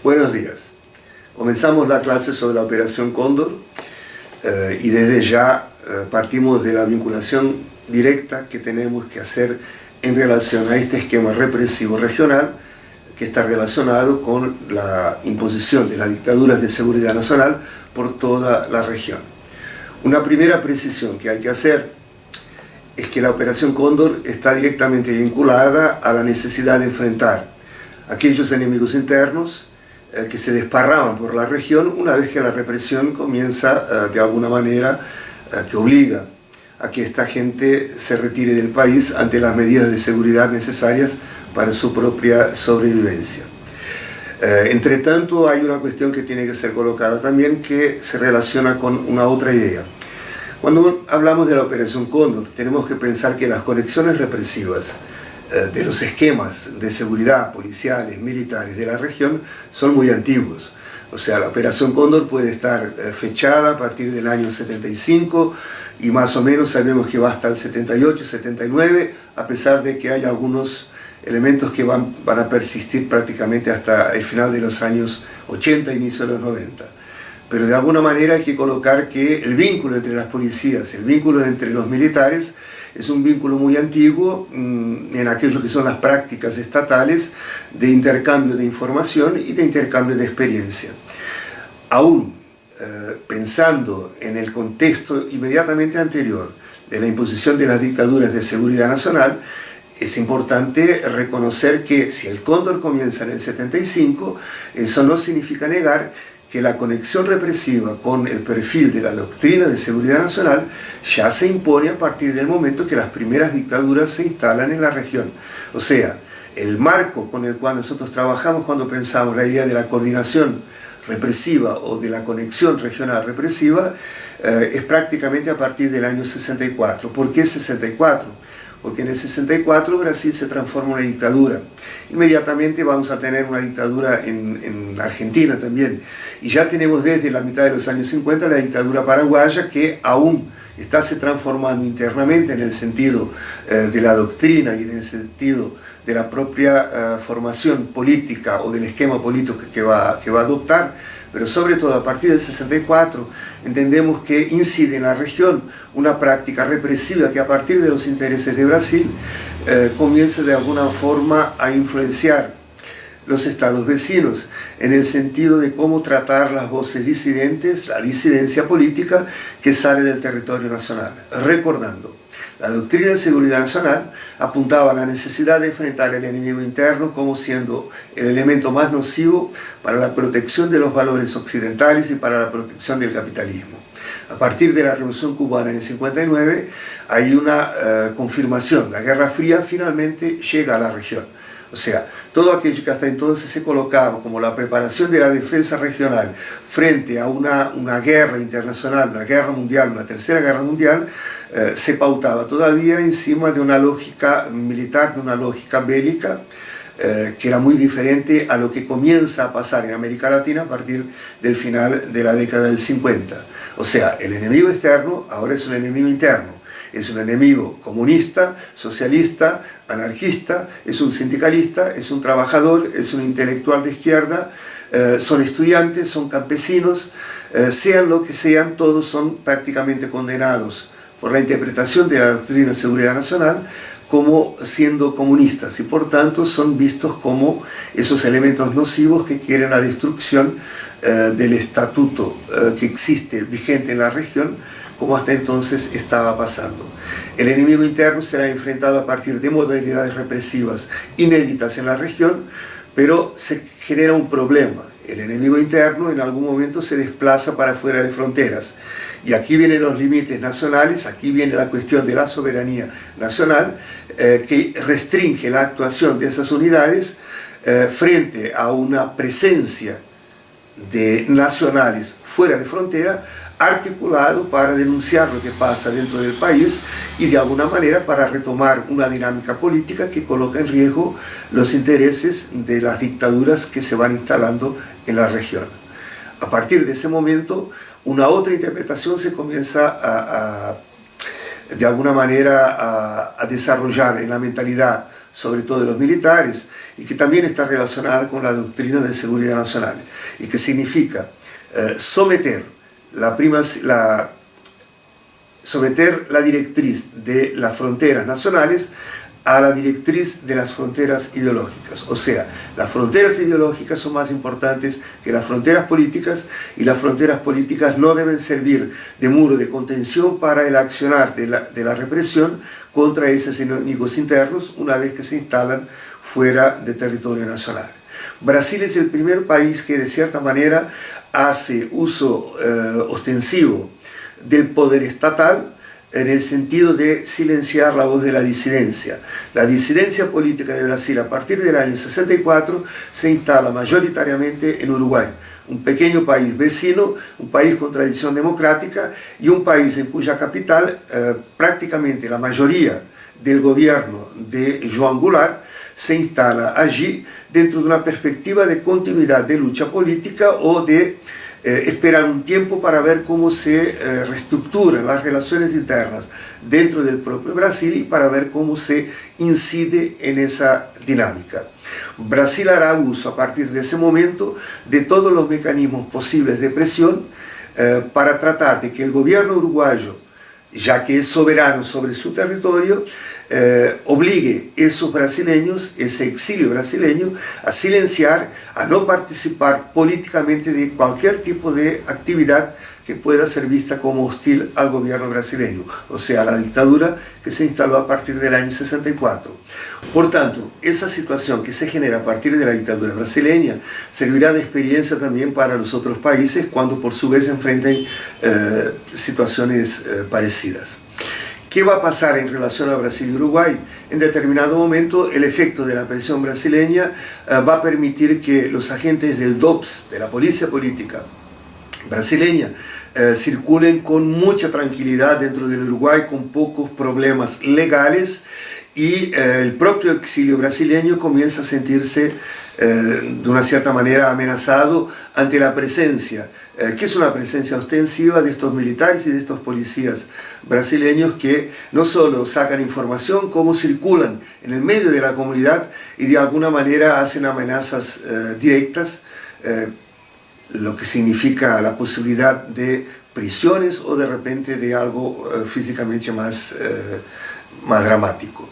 Buenos días. Comenzamos la clase sobre la Operación Cóndor y desde ya partimos de la vinculación directa que tenemos que hacer en relación a este esquema represivo regional que está relacionado con la imposición de las dictaduras de seguridad nacional por toda la región. Una primera precisión que hay que hacer es que la Operación Cóndor está directamente vinculada a la necesidad de enfrentar aquellos enemigos internos que se desparraban por la región una vez que la represión comienza de alguna manera, que obliga a que esta gente se retire del país ante las medidas de seguridad necesarias para su propia sobrevivencia. Entre tanto, hay una cuestión que tiene que ser colocada también que se relaciona con una otra idea. Cuando hablamos de la Operación Cóndor, tenemos que pensar que las conexiones represivas de los esquemas de seguridad policiales, militares de la región son muy antiguos. O sea, la Operación Cóndor puede estar fechada a partir del año 75 y más o menos sabemos que va hasta el 78, 79, a pesar de que hay algunos elementos que van a persistir prácticamente hasta el final de los años 80, inicio de los 90. Pero de alguna manera hay que colocar que el vínculo entre las policías, el vínculo entre los militares, es un vínculo muy antiguo en aquello que son las prácticas estatales de intercambio de información y de intercambio de experiencia. Aún pensando en el contexto inmediatamente anterior de la imposición de las dictaduras de seguridad nacional, es importante reconocer que si el Cóndor comienza en el 75, eso no significa negar que la conexión represiva con el perfil de la doctrina de seguridad nacional ya se impone a partir del momento que las primeras dictaduras se instalan en la región. O sea, el marco con el cual nosotros trabajamos cuando pensamos la idea de la coordinación represiva o de la conexión regional represiva es prácticamente a partir del año 64. ¿Por qué 64? Porque en el 64 Brasil se transforma en una dictadura. Inmediatamente vamos a tener una dictadura en Argentina también. Y ya tenemos desde la mitad de los años 50 la dictadura paraguaya que aún está se transformando internamente en el sentido de la doctrina y en el sentido de la propia formación política o del esquema político que va a adoptar. Pero sobre todo a partir del 64 entendemos que incide en la región una práctica represiva que a partir de los intereses de Brasil comienza de alguna forma a influenciar los estados vecinos en el sentido de cómo tratar las voces disidentes, la disidencia política que sale del territorio nacional. Recordando, la doctrina de seguridad nacional apuntaba a la necesidad de enfrentar el enemigo interno como siendo el elemento más nocivo para la protección de los valores occidentales y para la protección del capitalismo. A partir de la Revolución Cubana en el 59 hay una confirmación, la Guerra Fría finalmente llega a la región. O sea, todo aquello que hasta entonces se colocaba como la preparación de la defensa regional frente a una guerra internacional, una guerra mundial, una tercera guerra mundial, se pautaba todavía encima de una lógica militar, de una lógica bélica, que era muy diferente a lo que comienza a pasar en América Latina a partir del final de la década del 50. O sea, el enemigo externo ahora es un enemigo interno. Es un enemigo comunista, socialista, anarquista, es un sindicalista, es un trabajador, es un intelectual de izquierda, son estudiantes, son campesinos, sean lo que sean, todos son prácticamente condenados por la interpretación de la doctrina de seguridad nacional como siendo comunistas y por tanto son vistos como esos elementos nocivos que quieren la destrucción del estatuto que existe vigente en la región, como hasta entonces estaba pasando. El enemigo interno será enfrentado a partir de modalidades represivas inéditas en la región, pero se genera un problema. El enemigo interno en algún momento se desplaza para fuera de fronteras. Y aquí vienen los límites nacionales, aquí viene la cuestión de la soberanía nacional, que restringe la actuación de esas unidades frente a una presencia de nacionales fuera de frontera, articulado para denunciar lo que pasa dentro del país y de alguna manera para retomar una dinámica política que coloca en riesgo los intereses de las dictaduras que se van instalando en la región. A partir de ese momento, una otra interpretación se comienza de alguna manera a desarrollar en la mentalidad sobre todo de los militares, y que también está relacionada con la doctrina de seguridad nacional, y que significa someter la directriz de las fronteras nacionales a la directriz de las fronteras ideológicas. O sea, las fronteras ideológicas son más importantes que las fronteras políticas, y las fronteras políticas no deben servir de muro de contención para el accionar de la represión contra esos enemigos internos una vez que se instalan fuera de territorio nacional. Brasil es el primer país que de cierta manera hace uso ostensivo del poder estatal en el sentido de silenciar la voz de la disidencia. La disidencia política de Brasil a partir del año 64 se instala mayoritariamente en Uruguay, un pequeño país vecino, un país con tradición democrática y un país en cuya capital prácticamente la mayoría del gobierno de João Goulart se instala allí dentro de una perspectiva de continuidad de lucha política o de esperar un tiempo para ver cómo se reestructuran las relaciones internas dentro del propio Brasil y para ver cómo se incide en esa dinámica. Brasil hará uso a partir de ese momento de todos los mecanismos posibles de presión para tratar de que el gobierno uruguayo, ya que es soberano sobre su territorio, obligue a esos brasileños, ese exilio brasileño, a silenciar, a no participar políticamente de cualquier tipo de actividad que pueda ser vista como hostil al gobierno brasileño, o sea, la dictadura que se instaló a partir del año 64. Por tanto, esa situación que se genera a partir de la dictadura brasileña servirá de experiencia también para los otros países cuando por su vez enfrenten situaciones parecidas. ¿Qué va a pasar en relación a Brasil y Uruguay? En determinado momento el efecto de la presión brasileña va a permitir que los agentes del DOPS, de la policía política brasileña, circulen con mucha tranquilidad dentro del Uruguay, con pocos problemas legales, y el propio exilio brasileño comienza a sentirse de una cierta manera amenazado ante la presencia, que es una presencia ostensiva de estos militares y de estos policías brasileños que no solo sacan información, como circulan en el medio de la comunidad y de alguna manera hacen amenazas directas, lo que significa la posibilidad de prisiones o de repente de algo físicamente más dramático.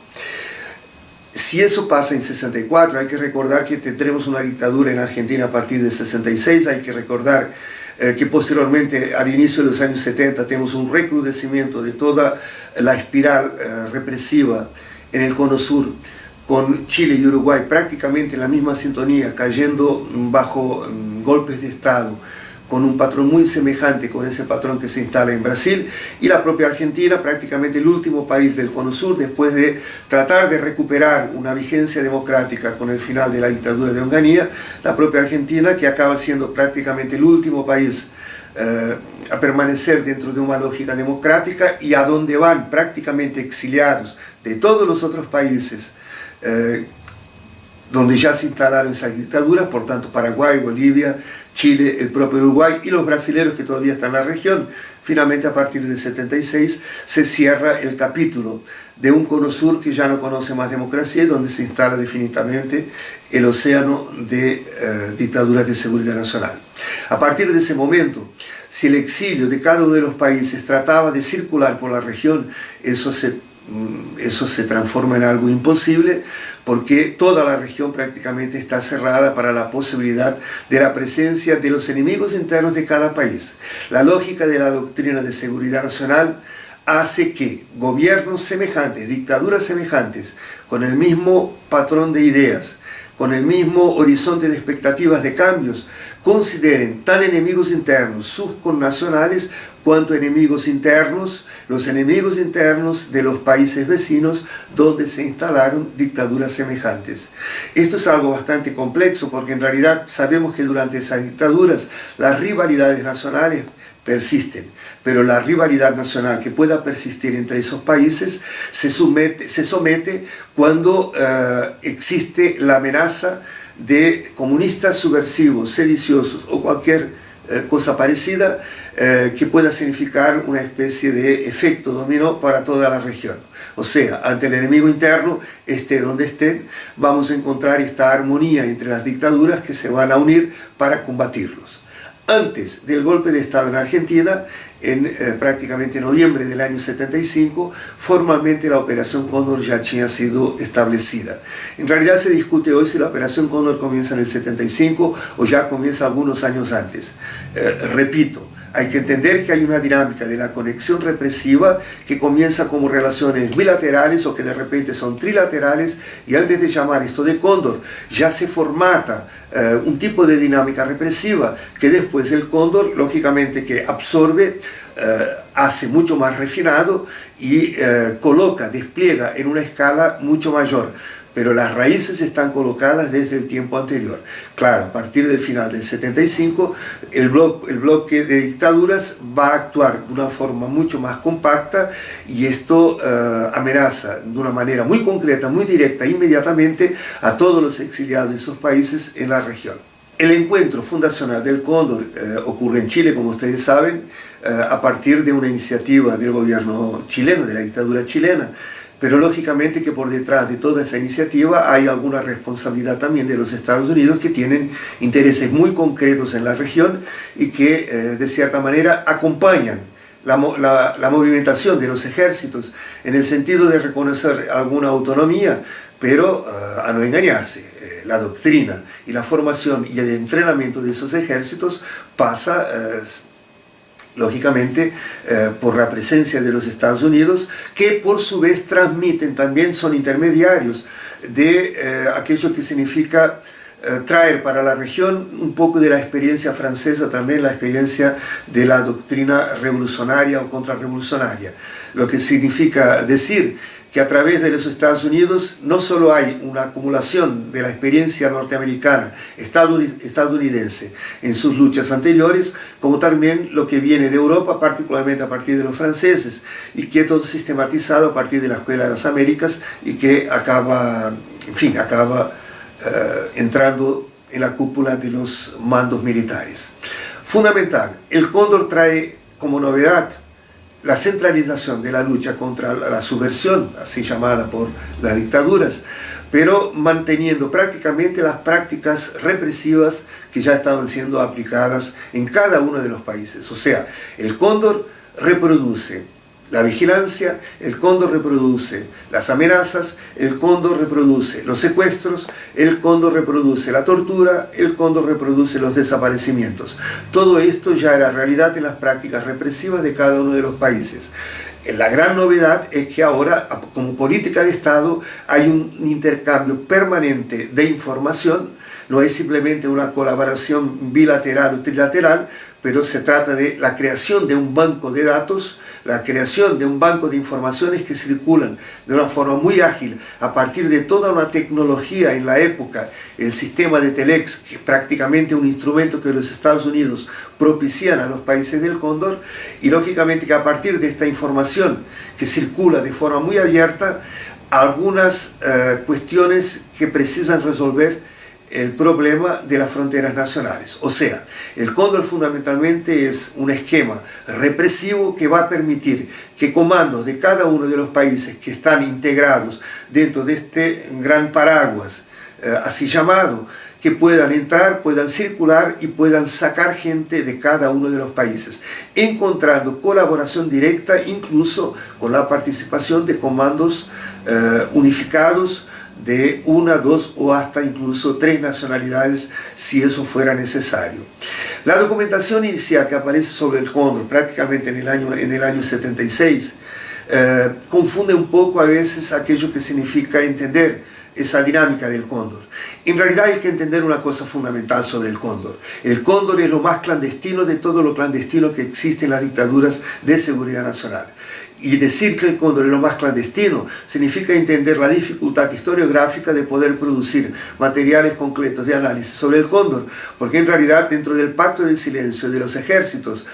Si eso pasa en 64, hay que recordar que tendremos una dictadura en Argentina a partir de 66, hay que recordar que posteriormente, al inicio de los años 70, tenemos un recrudecimiento de toda la espiral represiva en el Cono Sur, con Chile y Uruguay prácticamente en la misma sintonía, cayendo bajo golpes de Estado, con un patrón muy semejante con ese patrón que se instala en Brasil, y la propia Argentina, prácticamente el último país del Cono Sur, después de tratar de recuperar una vigencia democrática con el final de la dictadura de Onganía, la propia Argentina, que acaba siendo prácticamente el último país a permanecer dentro de una lógica democrática, y a donde van prácticamente exiliados de todos los otros países donde ya se instalaron esas dictaduras, por tanto Paraguay, Bolivia, Chile, el propio Uruguay y los brasileños que todavía están en la región. Finalmente, a partir del 76 se cierra el capítulo de un Cono Sur que ya no conoce más democracia y donde se instala definitivamente el océano de dictaduras de seguridad nacional. A partir de ese momento, si el exilio de cada uno de los países trataba de circular por la región, eso se transforma en algo imposible, porque toda la región prácticamente está cerrada para la posibilidad de la presencia de los enemigos internos de cada país. La lógica de la doctrina de seguridad nacional hace que gobiernos semejantes, dictaduras semejantes, con el mismo patrón de ideas, con el mismo horizonte de expectativas de cambios, consideren tan enemigos internos sus connacionales cuanto enemigos internos, los enemigos internos de los países vecinos donde se instalaron dictaduras semejantes. Esto es algo bastante complejo porque en realidad sabemos que durante esas dictaduras las rivalidades nacionales persisten, pero la rivalidad nacional que pueda persistir entre esos países se somete cuando existe la amenaza de comunistas subversivos, sediciosos o cualquier cosa parecida que pueda significar una especie de efecto dominó para toda la región. O sea, ante el enemigo interno, esté donde estén, vamos a encontrar esta armonía entre las dictaduras que se van a unir para combatirlos. Antes del golpe de Estado en Argentina, prácticamente noviembre del año 75, formalmente la Operación Cóndor ya había sido establecida. En realidad se discute hoy si la Operación Cóndor comienza en el 75 o ya comienza algunos años antes. Repito, hay que entender que hay una dinámica de la conexión represiva que comienza como relaciones bilaterales o que de repente son trilaterales, y antes de llamar esto de cóndor ya se formata un tipo de dinámica represiva que después el cóndor lógicamente que absorbe, hace mucho más refinado y coloca, despliega en una escala mucho mayor. Pero las raíces están colocadas desde el tiempo anterior. Claro, a partir del final del 75, el bloque de dictaduras va a actuar de una forma mucho más compacta, y esto amenaza de una manera muy concreta, muy directa, inmediatamente a todos los exiliados de esos países en la región. El encuentro fundacional del Cóndor ocurre en Chile, como ustedes saben, a partir de una iniciativa del gobierno chileno, de la dictadura chilena. Pero lógicamente que por detrás de toda esa iniciativa hay alguna responsabilidad también de los Estados Unidos, que tienen intereses muy concretos en la región y que de cierta manera acompañan la movimentación de los ejércitos en el sentido de reconocer alguna autonomía, pero a no engañarse. La doctrina y la formación y el entrenamiento de esos ejércitos pasa lógicamente por la presencia de los Estados Unidos, que por su vez transmiten, también son intermediarios de aquello que significa traer para la región un poco de la experiencia francesa, también la experiencia de la doctrina revolucionaria o contrarrevolucionaria, lo que significa decir que a través de los Estados Unidos no solo hay una acumulación de la experiencia norteamericana, estadounidense en sus luchas anteriores, como también lo que viene de Europa, particularmente a partir de los franceses, y que todo sistematizado a partir de la Escuela de las Américas, y que acaba entrando en la cúpula de los mandos militares. Fundamental, el Cóndor trae como novedad la centralización de la lucha contra la subversión, así llamada por las dictaduras, pero manteniendo prácticamente las prácticas represivas que ya estaban siendo aplicadas en cada uno de los países. O sea, el Cóndor reproduce la vigilancia, el Cóndor reproduce las amenazas, el Cóndor reproduce los secuestros, el Cóndor reproduce la tortura, el Cóndor reproduce los desaparecimientos. Todo esto ya era realidad en las prácticas represivas de cada uno de los países. La gran novedad es que ahora, como política de Estado, hay un intercambio permanente de información. No es simplemente una colaboración bilateral o trilateral, pero se trata de la creación de un banco de datos, la creación de un banco de informaciones que circulan de una forma muy ágil a partir de toda una tecnología en la época, el sistema de Telex, que es prácticamente un instrumento que los Estados Unidos propician a los países del Cóndor, y lógicamente que a partir de esta información que circula de forma muy abierta, algunas cuestiones que precisan resolver el problema de las fronteras nacionales. O sea, el Cóndor fundamentalmente es un esquema represivo que va a permitir que comandos de cada uno de los países que están integrados dentro de este gran paraguas, así llamado, que puedan entrar, puedan circular y puedan sacar gente de cada uno de los países, encontrando colaboración directa incluso con la participación de comandos unificados de una, dos o hasta incluso 3 nacionalidades si eso fuera necesario. La documentación inicial que aparece sobre el Cóndor prácticamente en el año 76 confunde un poco a veces aquello que significa entender esa dinámica del Cóndor. En realidad hay que entender una cosa fundamental sobre el Cóndor. El Cóndor es lo más clandestino de todo lo clandestino que existe en las dictaduras de seguridad nacional. Y decir que el Cóndor es lo más clandestino significa entender la dificultad historiográfica de poder producir materiales concretos de análisis sobre el Cóndor, porque en realidad dentro del pacto del silencio de los ejércitos,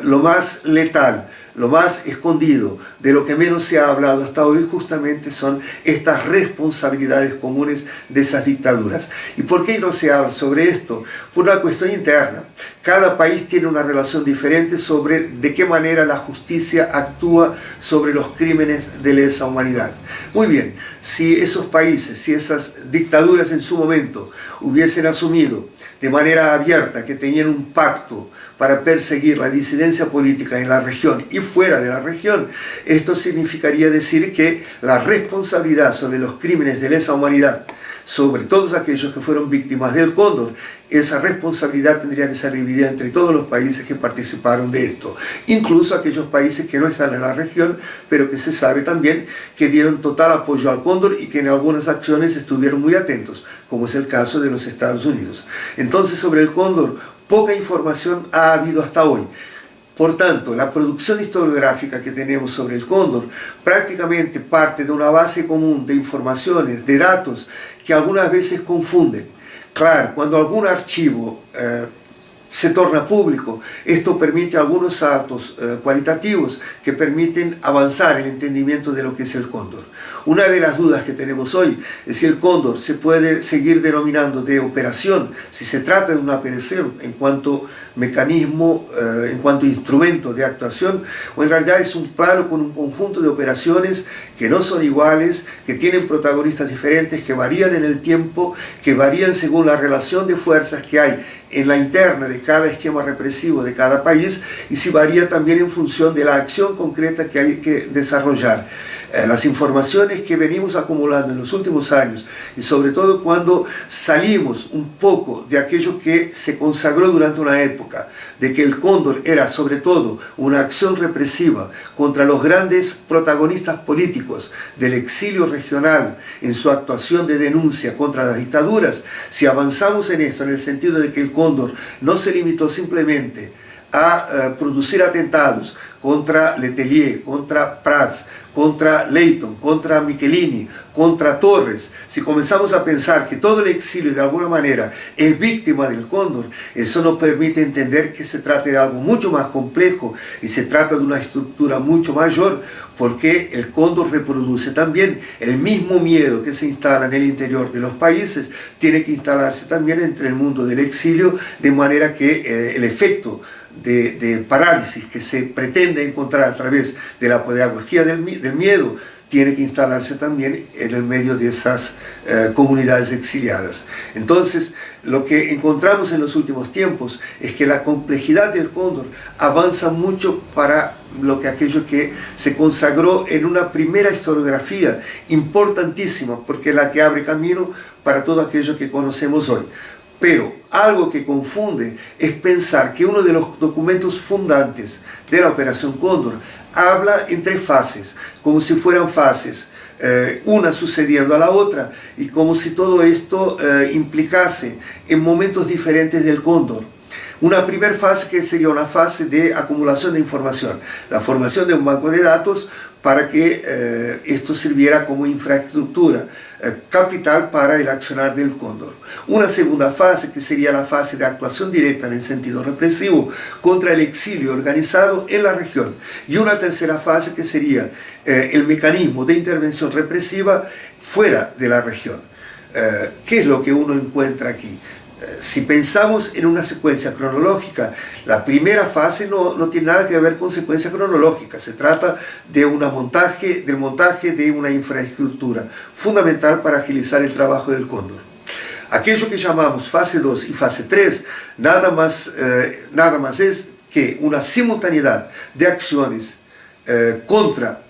lo más letal, lo más escondido, de lo que menos se ha hablado hasta hoy, justamente son estas responsabilidades comunes de esas dictaduras. ¿Y por qué no se habla sobre esto? Por una cuestión interna. Cada país tiene una relación diferente sobre de qué manera la justicia actúa sobre los crímenes de lesa humanidad. Muy bien, si esos países, si esas dictaduras en su momento hubiesen asumido de manera abierta que tenían un pacto para perseguir la disidencia política en la región y fuera de la región, esto significaría decir que la responsabilidad sobre los crímenes de lesa humanidad, sobre todos aquellos que fueron víctimas del Cóndor, esa responsabilidad tendría que ser dividida entre todos los países que participaron de esto, incluso aquellos países que no están en la región, pero que se sabe también que dieron total apoyo al Cóndor y que en algunas acciones estuvieron muy atentos, como es el caso de los Estados Unidos. Entonces, sobre el Cóndor, poca información ha habido hasta hoy. Por tanto, la producción historiográfica que tenemos sobre el Cóndor prácticamente parte de una base común de informaciones, de datos, que algunas veces confunden. Claro, cuando algún archivo se torna público, esto permite algunos saltos cualitativos que permiten avanzar el entendimiento de lo que es el Cóndor. Una de las dudas que tenemos hoy es si el Cóndor se puede seguir denominando de operación, si se trata de una operación en cuanto mecanismo, en cuanto instrumento de actuación, o en realidad es un plano con un conjunto de operaciones que no son iguales, que tienen protagonistas diferentes, que varían en el tiempo, que varían según la relación de fuerzas que hay en la interna de cada esquema represivo de cada país, y si varía también en función de la acción concreta que hay que desarrollar. Las informaciones que venimos acumulando en los últimos años, y sobre todo cuando salimos un poco de aquello que se consagró durante una época, de que el Cóndor era sobre todo una acción represiva contra los grandes protagonistas políticos del exilio regional en su actuación de denuncia contra las dictaduras, si avanzamos en esto, en el sentido de que el Cóndor no se limitó simplemente a producir atentados contra Letelier, contra Prats, contra Leyton, contra Michelini, contra Torres, si comenzamos a pensar que todo el exilio de alguna manera es víctima del Cóndor, eso nos permite entender que se trata de algo mucho más complejo y se trata de una estructura mucho mayor, porque el Cóndor reproduce también el mismo miedo que se instala en el interior de los países, tiene que instalarse también entre el mundo del exilio, de manera que el efecto de parálisis que se pretende encontrar a través de la pedagogía del miedo tiene que instalarse también en el medio de esas comunidades exiliadas. Entonces, lo que encontramos en los últimos tiempos es que la complejidad del Cóndor avanza mucho para aquello que se consagró en una primera historiografía importantísima, porque es la que abre camino para todo aquello que conocemos hoy. Pero algo que confunde es pensar que uno de los documentos fundantes de la Operación Cóndor habla en tres fases, como si fueran fases, una sucediendo a la otra, y como si todo esto implicase en momentos diferentes del Cóndor. Una primera fase que sería una fase de acumulación de información, la formación de un banco de datos para que esto sirviera como infraestructura capital para el accionar del Cóndor. Una segunda fase que sería la fase de actuación directa en el sentido represivo contra el exilio organizado en la región. Y una tercera fase que sería el mecanismo de intervención represiva fuera de la región. ¿Qué es lo que uno encuentra aquí? Si pensamos en una secuencia cronológica, la primera fase no tiene nada que ver con secuencia cronológica, se trata de del montaje de una infraestructura fundamental para agilizar el trabajo del Cóndor. Aquello que llamamos fase 2 y fase 3 nada más es que una simultaneidad de acciones contra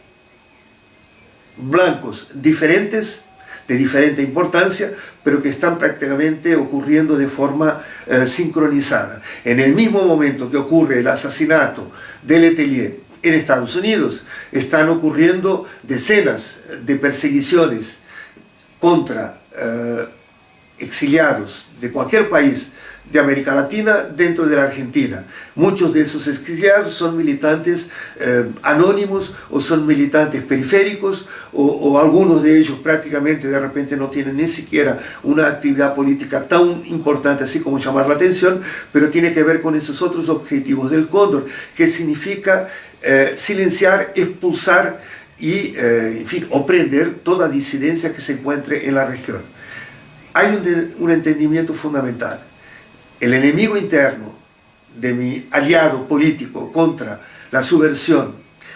blancos diferentes, de diferente importancia, pero que están prácticamente ocurriendo de forma sincronizada. En el mismo momento que ocurre el asesinato de Letelier en Estados Unidos, están ocurriendo decenas de perseguiciones contra exiliados de cualquier país de América Latina dentro de la Argentina. Muchos de esos exiliados son militantes anónimos o son militantes periféricos o algunos de ellos prácticamente de repente no tienen ni siquiera una actividad política tan importante así como llamar la atención, pero tiene que ver con esos otros objetivos del Cóndor, que significa silenciar, expulsar y en fin, oprender toda disidencia que se encuentre en la región. Hay un entendimiento fundamental. El enemigo interno de mi aliado político contra la subversión,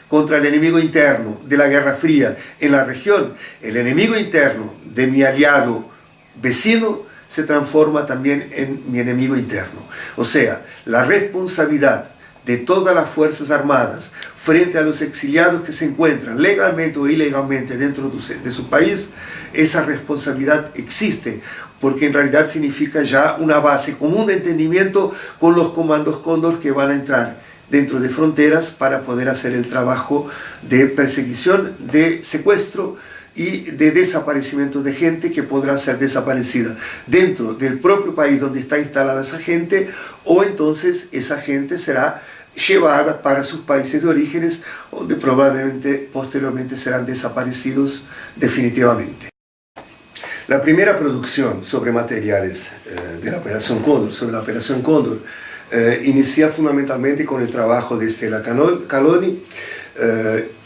contra el enemigo interno de la Guerra Fría en la región, el enemigo interno de mi aliado vecino se transforma también en mi enemigo interno. O sea, la responsabilidad de todas las Fuerzas Armadas frente a los exiliados que se encuentran legalmente o ilegalmente dentro de su país, esa responsabilidad existe, porque en realidad significa ya una base común de entendimiento con los comandos Cóndor que van a entrar dentro de fronteras para poder hacer el trabajo de persecución, de secuestro y de desaparecimiento de gente que podrá ser desaparecida dentro del propio país donde está instalada esa gente, o entonces esa gente será llevada para sus países de orígenes, donde probablemente posteriormente serán desaparecidos definitivamente. La primera producción sobre materiales de la Operación Cóndor, sobre la Operación Cóndor, inicia fundamentalmente con el trabajo de Stella Caloni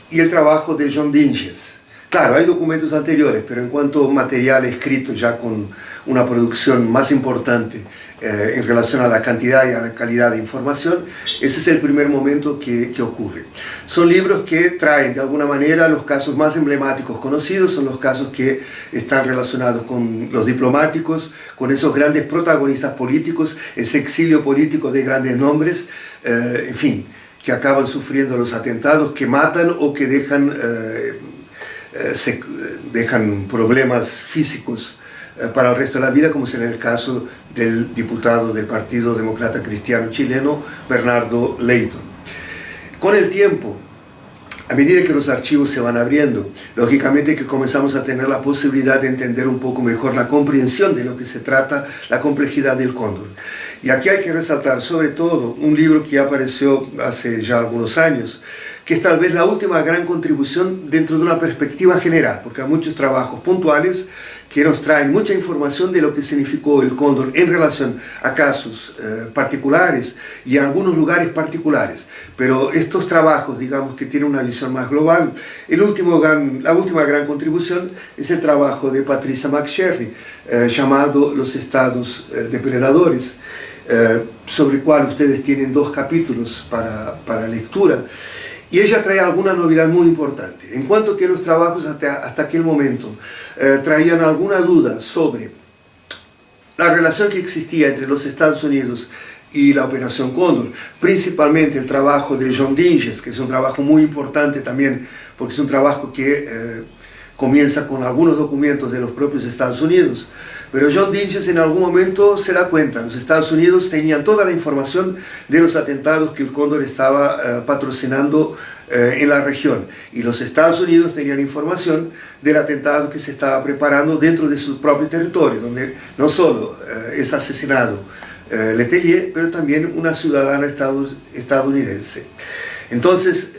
y el trabajo de John Dinges. Claro, hay documentos anteriores, pero en cuanto a material escrito ya con una producción más importante en relación a la cantidad y a la calidad de información, ese es el primer momento que ocurre. Son libros que traen de alguna manera los casos más emblemáticos conocidos, son los casos que están relacionados con los diplomáticos, con esos grandes protagonistas políticos, ese exilio político de grandes nombres, en fin, que acaban sufriendo los atentados, que matan o que dejan problemas físicos para el resto de la vida, como es en el caso del diputado del Partido Demócrata Cristiano chileno, Bernardo Leighton. Con el tiempo, a medida que los archivos se van abriendo, lógicamente que comenzamos a tener la posibilidad de entender un poco mejor la comprensión de lo que se trata, la complejidad del Cóndor. Y aquí hay que resaltar sobre todo un libro que apareció hace ya algunos años, que es tal vez la última gran contribución dentro de una perspectiva general, porque hay muchos trabajos puntuales que nos traen mucha información de lo que significó el Cóndor en relación a casos particulares y a algunos lugares particulares. Pero estos trabajos, digamos, que tienen una visión más global, la última gran contribución es el trabajo de Patricia McSherry, llamado Los Estados Depredadores, sobre el cual ustedes tienen 2 capítulos para lectura. Y ella trae alguna novedad muy importante. En cuanto que los trabajos hasta aquel momento traían alguna duda sobre la relación que existía entre los Estados Unidos y la Operación Cóndor, principalmente el trabajo de John Dinges, que es un trabajo muy importante también, porque es un trabajo que comienza con algunos documentos de los propios Estados Unidos. Pero John Dinges en algún momento se da cuenta, los Estados Unidos tenían toda la información de los atentados que el Cóndor estaba patrocinando en la región, y los Estados Unidos tenían información del atentado que se estaba preparando dentro de su propio territorio, donde no solo es asesinado Letelier, pero también una ciudadana estadounidense. Entonces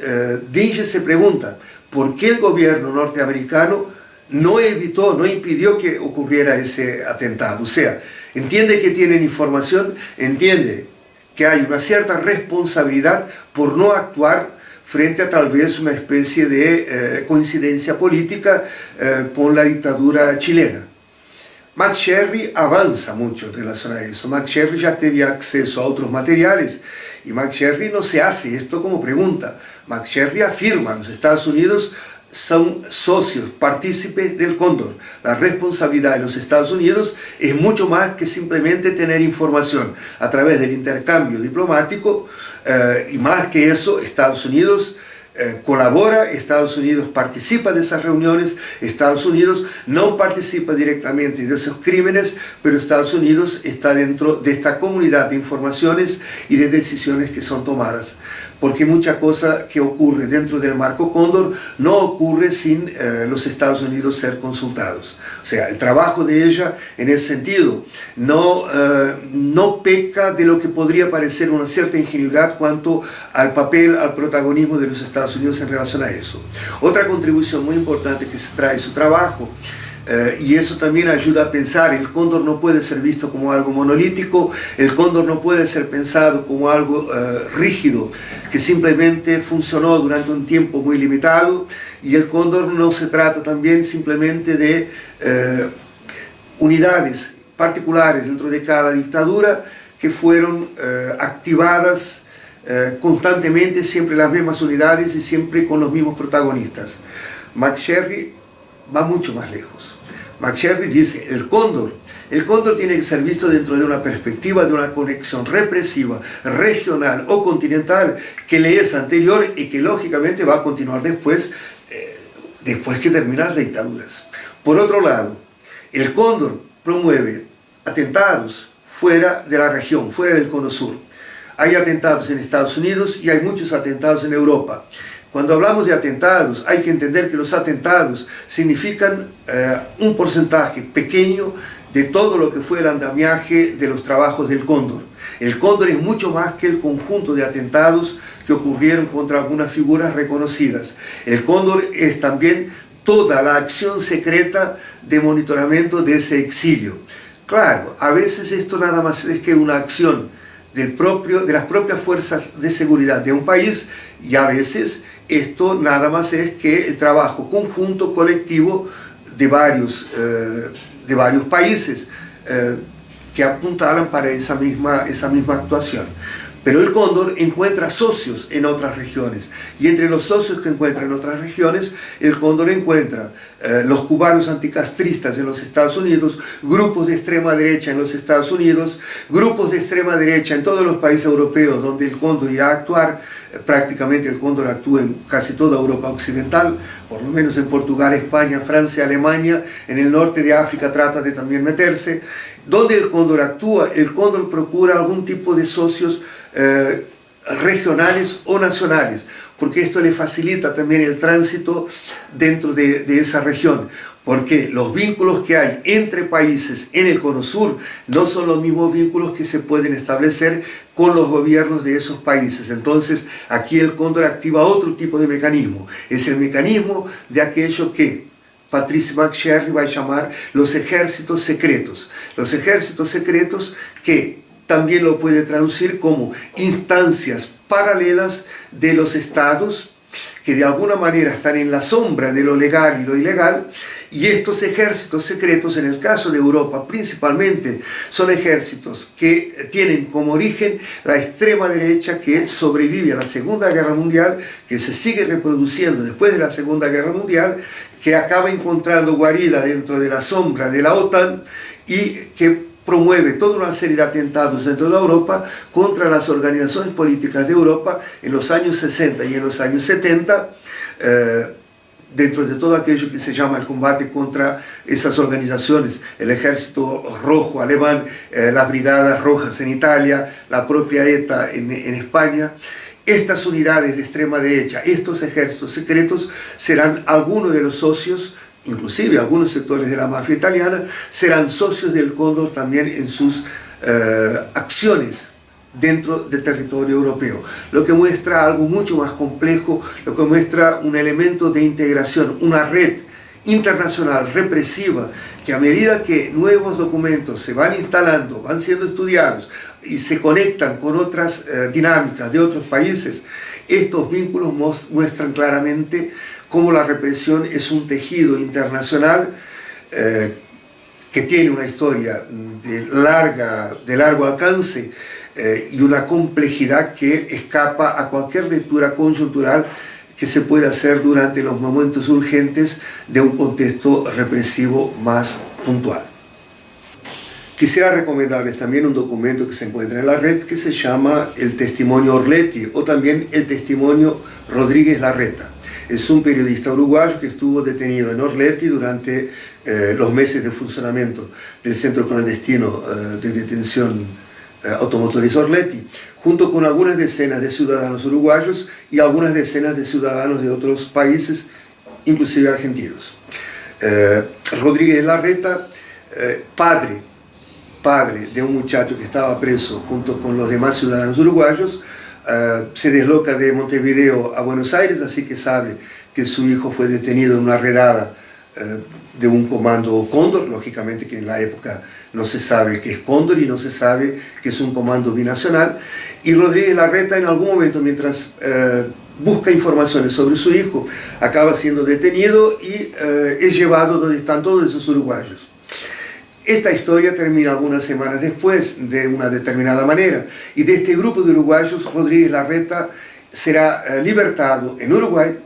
Dinges se pregunta, ¿por qué el gobierno norteamericano no impidió que ocurriera ese atentado? O sea, entiende que tienen información, entiende que hay una cierta responsabilidad por no actuar frente a tal vez una especie de coincidencia política con la dictadura chilena. McSherry avanza mucho en relación a eso. McSherry ya tenía acceso a otros materiales y McSherry no se hace esto como pregunta. McSherry afirma: los Estados Unidos son socios, partícipes del Cóndor. La responsabilidad de los Estados Unidos es mucho más que simplemente tener información a través del intercambio diplomático, y más que eso, Estados Unidos colabora, Estados Unidos participa de esas reuniones, Estados Unidos no participa directamente de esos crímenes, pero Estados Unidos está dentro de esta comunidad de informaciones y de decisiones que son tomadas. Porque mucha cosa que ocurre dentro del marco Cóndor no ocurre sin los Estados Unidos ser consultados. O sea, el trabajo de ella en ese sentido no peca de lo que podría parecer una cierta ingenuidad cuanto al papel, al protagonismo de los Estados Unidos en relación a eso. Otra contribución muy importante que se trae su trabajo, y eso también ayuda a pensar, el Cóndor no puede ser visto como algo monolítico, el Cóndor no puede ser pensado como algo rígido, que simplemente funcionó durante un tiempo muy limitado, y el Cóndor no se trata también simplemente de unidades particulares dentro de cada dictadura que fueron activadas constantemente, siempre las mismas unidades y siempre con los mismos protagonistas. McSherry va mucho más lejos. McSherry dice, el cóndor tiene que ser visto dentro de una perspectiva de una conexión represiva, regional o continental que le es anterior y que lógicamente va a continuar después que terminan las dictaduras. Por otro lado, el cóndor promueve atentados fuera de la región, fuera del Cono Sur. Hay atentados en Estados Unidos y hay muchos atentados en Europa. Cuando hablamos de atentados, hay que entender que los atentados significan un porcentaje pequeño de todo lo que fue el andamiaje de los trabajos del cóndor. El cóndor es mucho más que el conjunto de atentados que ocurrieron contra algunas figuras reconocidas. El cóndor es también toda la acción secreta de monitoramiento de ese exilio. Claro, a veces esto nada más es que una acción de las propias fuerzas de seguridad de un país, y a veces esto nada más es que el trabajo conjunto, colectivo de varios países que apuntalan para esa misma actuación. Pero el cóndor encuentra socios en otras regiones, y entre los socios que encuentra en otras regiones, el cóndor encuentra los cubanos anticastristas en los Estados Unidos, grupos de extrema derecha en los Estados Unidos, grupos de extrema derecha en todos los países europeos donde el cóndor irá a actuar. Prácticamente el cóndor actúa en casi toda Europa occidental, por lo menos en Portugal, España, Francia, Alemania, en el norte de África trata de también meterse. Donde el cóndor actúa, el cóndor procura algún tipo de socios regionales o nacionales, porque esto le facilita también el tránsito dentro de esa región, porque los vínculos que hay entre países en el Cono Sur no son los mismos vínculos que se pueden establecer con los gobiernos de esos países. Entonces aquí el cóndor activa otro tipo de mecanismo, es el mecanismo de aquello que Patricia McSherry va a llamar los ejércitos secretos. Los ejércitos secretos que también lo puede traducir como instancias paralelas de los estados que de alguna manera están en la sombra de lo legal y lo ilegal, y estos ejércitos secretos, en el caso de Europa principalmente, son ejércitos que tienen como origen la extrema derecha que sobrevive a la Segunda Guerra Mundial, que se sigue reproduciendo después de la Segunda Guerra Mundial, que acaba encontrando guarida dentro de la sombra de la OTAN y que promueve toda una serie de atentados dentro de Europa contra las organizaciones políticas de Europa en los años 60 y en los años 70, dentro de todo aquello que se llama el combate contra esas organizaciones, el Ejército Rojo alemán, las Brigadas Rojas en Italia, la propia ETA en España. Estas unidades de extrema derecha, estos ejércitos secretos, serán algunos de los socios, inclusive algunos sectores de la mafia italiana, serán socios del cóndor también en sus acciones dentro del territorio europeo, lo que muestra algo mucho más complejo, lo que muestra un elemento de integración, una red internacional represiva que a medida que nuevos documentos se van instalando, van siendo estudiados y se conectan con otras dinámicas de otros países, estos vínculos muestran claramente cómo la represión es un tejido internacional que tiene una historia de largo alcance y una complejidad que escapa a cualquier lectura conjuntural que se puede hacer durante los momentos urgentes de un contexto represivo más puntual. Quisiera recomendarles también un documento que se encuentra en la red que se llama el Testimonio Orletti o también el Testimonio Rodríguez Larreta. Es un periodista uruguayo que estuvo detenido en Orletti durante los meses de funcionamiento del centro clandestino de detención Automotores Orletti, junto con algunas decenas de ciudadanos uruguayos y algunas decenas de ciudadanos de otros países, inclusive argentinos. Rodríguez Larreta, padre de un muchacho que estaba preso junto con los demás ciudadanos uruguayos, se desloca de Montevideo a Buenos Aires, así que sabe que su hijo fue detenido en una redada de un comando Cóndor, lógicamente que en la época no se sabe qué es Cóndor y no se sabe que es un comando binacional, y Rodríguez Larreta en algún momento, mientras busca informaciones sobre su hijo, acaba siendo detenido y es llevado donde están todos esos uruguayos. Esta historia termina algunas semanas después, de una determinada manera, y de este grupo de uruguayos, Rodríguez Larreta será libertado en Uruguay,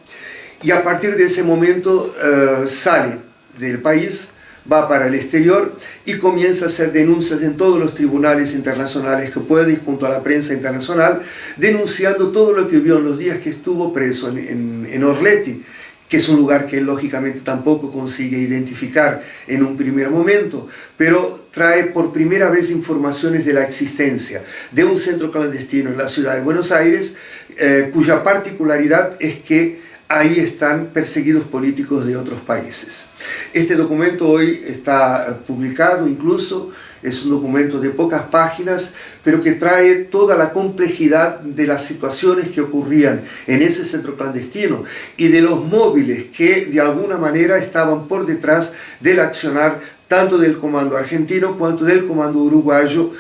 y a partir de ese momento sale del país, va para el exterior y comienza a hacer denuncias en todos los tribunales internacionales que puede, y junto a la prensa internacional, denunciando todo lo que vio en los días que estuvo preso en Orleti, que es un lugar que él lógicamente tampoco consigue identificar en un primer momento, pero trae por primera vez informaciones de la existencia de un centro clandestino en la ciudad de Buenos Aires, cuya particularidad es que ahí están perseguidos políticos de otros países. Este documento hoy está publicado incluso, es un documento de pocas páginas, pero que trae toda la complejidad de las situaciones que ocurrían en ese centro clandestino y de los móviles que de alguna manera estaban por detrás del accionar tanto del comando argentino cuanto del comando uruguayo,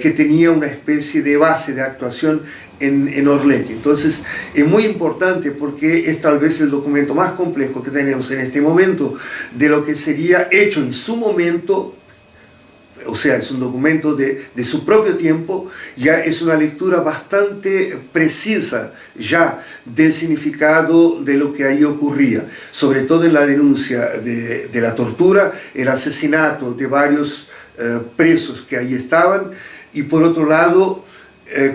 que tenía una especie de base de actuación en Orleti. Entonces es muy importante porque es tal vez el documento más complejo que tenemos en este momento de lo que sería hecho en su momento. O sea, es un documento de su propio tiempo, ya es una lectura bastante precisa ya del significado de lo que ahí ocurría, sobre todo en la denuncia de la tortura, el asesinato de varios presos que ahí estaban, y por otro lado,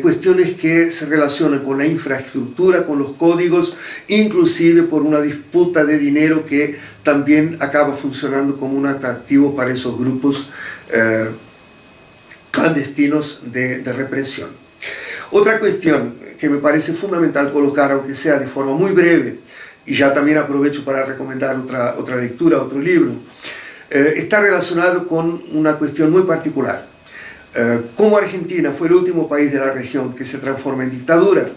cuestiones que se relacionan con la infraestructura, con los códigos, inclusive por una disputa de dinero que también acaba funcionando como un atractivo para esos grupos clandestinos de represión. Otra cuestión que me parece fundamental colocar, aunque sea de forma muy breve, y ya también aprovecho para recomendar otra lectura, otro libro, está relacionado con una cuestión muy particular. Como Argentina fue el último país de la región que se transforma en dictadura,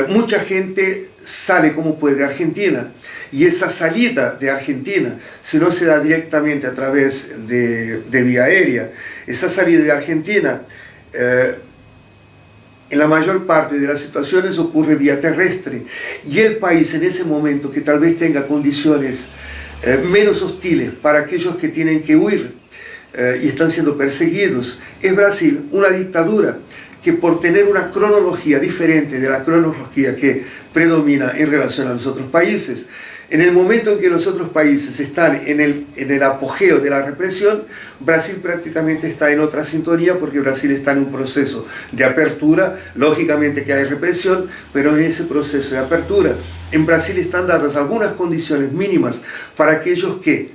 mucha gente sale como puede de Argentina, y esa salida de Argentina, si no se da directamente a través de vía aérea, esa salida de Argentina, en la mayor parte de las situaciones ocurre vía terrestre, y el país en ese momento que tal vez tenga condiciones menos hostiles para aquellos que tienen que huir, y están siendo perseguidos, es Brasil, una dictadura que por tener una cronología diferente de la cronología que predomina en relación a los otros países, en el momento en que los otros países están en el apogeo de la represión, Brasil prácticamente está en otra sintonía, porque Brasil está en un proceso de apertura. Lógicamente que hay represión, pero en ese proceso de apertura, en Brasil están dadas algunas condiciones mínimas para aquellos que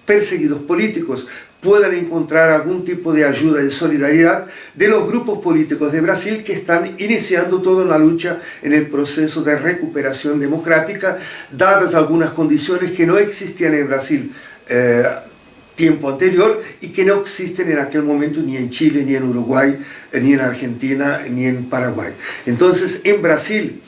perseguidos políticos puedan encontrar algún tipo de ayuda, de solidaridad de los grupos políticos de Brasil que están iniciando toda una lucha en el proceso de recuperación democrática, dadas algunas condiciones que no existían en Brasil tiempo anterior y que no existen en aquel momento ni en Chile, ni en Uruguay, ni en Argentina, ni en Paraguay. Entonces, en Brasil